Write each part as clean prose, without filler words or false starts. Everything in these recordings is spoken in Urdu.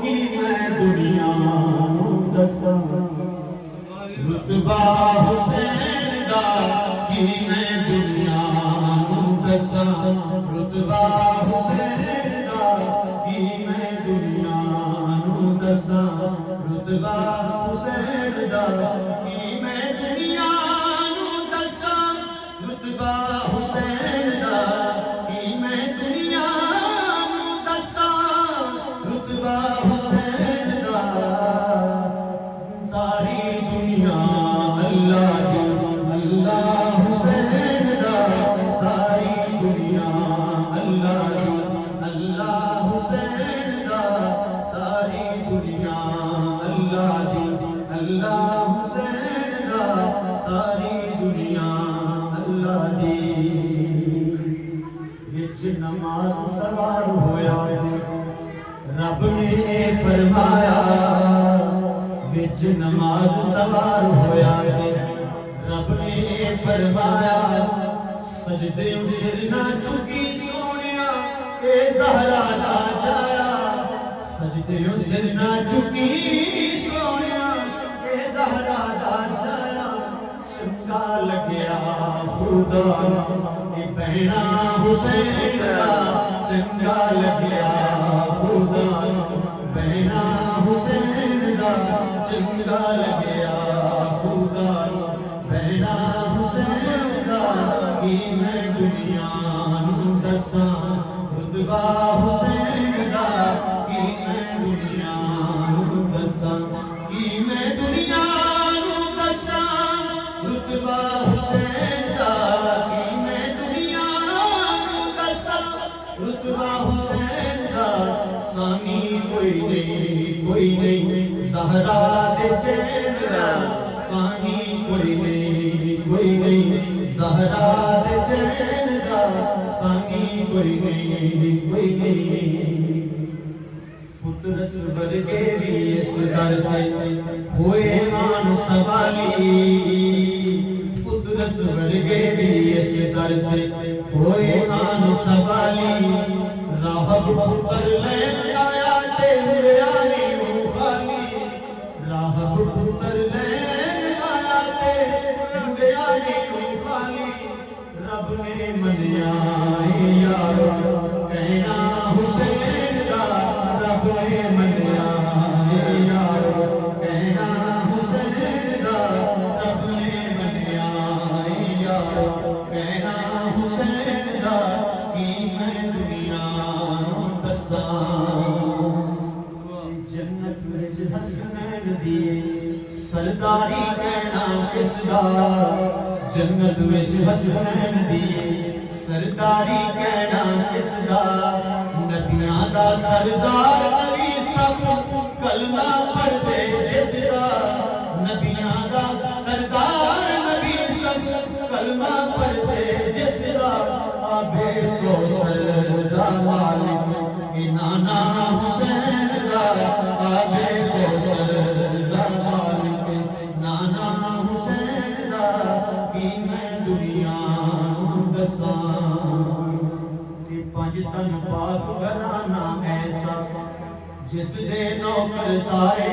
کہ میں دنیا دساں رتبہ حسین دا کہ میں دنیا دساں رتبہ حسین دا کہ میں دنیا دساں رتبہ حسین دا کہ میں دنیا دساں رتبہ حسین دا کہ میں دنیا دساں رتبہ حسین دا ساری دنیا اللہ دی اللہ حسین دا ساری دنیا اللہ دی اللہ حسین دا ساری دنیا اللہ دی اللہ حسین دا ساری دنیا اللہ دی وچ نماز سوار ہویا رب نے فرمایا وچ نماز سوار ہویا رب نے فرمایا سجدے سر نہ چکی سونیا اے زہرا دا جایا سجدے سر نہ چکی سونیا اے زہرا دا جایا چنگا لگیا خدا اے بہنا حسین دا چنگا لگیا خدا بہنا حسین دا چنگا لگیا خدا بہنا حسین دا کہ میں دنیا دساں رتبہ حسین دا کہ میں دنیا دساں کہ میں دنیا دساں رتبہ حسین دا کہ میں دنیا دساں رتبہ حسین دا سانی کوئی نہیں زہرا دے چین دا سانی کوئی نہیں زہرا دے چین دا سانی کوئی نہیں فطرس ورگے بھی اس در تے ہوئے آن سوالی فطرس ورگے بھی اس در تے ہوئے آن سوالی راہب پتر لین آیا تے مریانی خالی راہب پتر لین آیا تے مریانی خالی رب نے منیا یارو کہنا حسین دا رب نے منیا یارو کہنا حسین دا رب نے منیا یارو کہنا حسین دا کہ میں دنیا جنت وچ حسنین دی سرداری کہنا کس دا جنت وچ حسنین دی سرداری کہنا کس دا نبیاں دا سردار نبی سب کلمہ پڑھدے جس دا نبیاں دا سردار نبی سب کلمہ پڑھدے جس دا آبے کوثر دا مالک نانا حسین دا آبے کوثر دا مالک نانا حسین دا کہ میں دنیا دساں تے پنج تن پاک گھرانہ ایسا جس دے نوکر سارے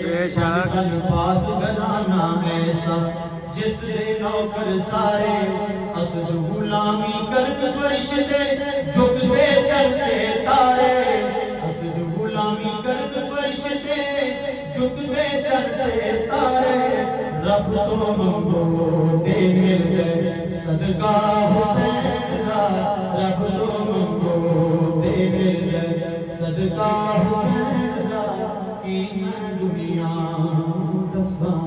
پنج تن پاک گھرانہ ایسا جس دے نوکر سارے اسد غلامی کرن فرشتے جھکتے چلتے تارے اسد غلامی کرن فرشتے جھکتے چلتے تارے رب تو منگو تے مل گئے صدقہ حسین دا رب تو منگو تے مل گئے صدقہ حسین دا کہ میں دنیا دساں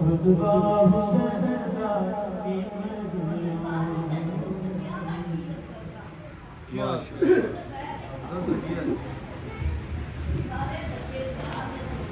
رتبہ حسین دا کہ میں دنیا ماشاءاللہ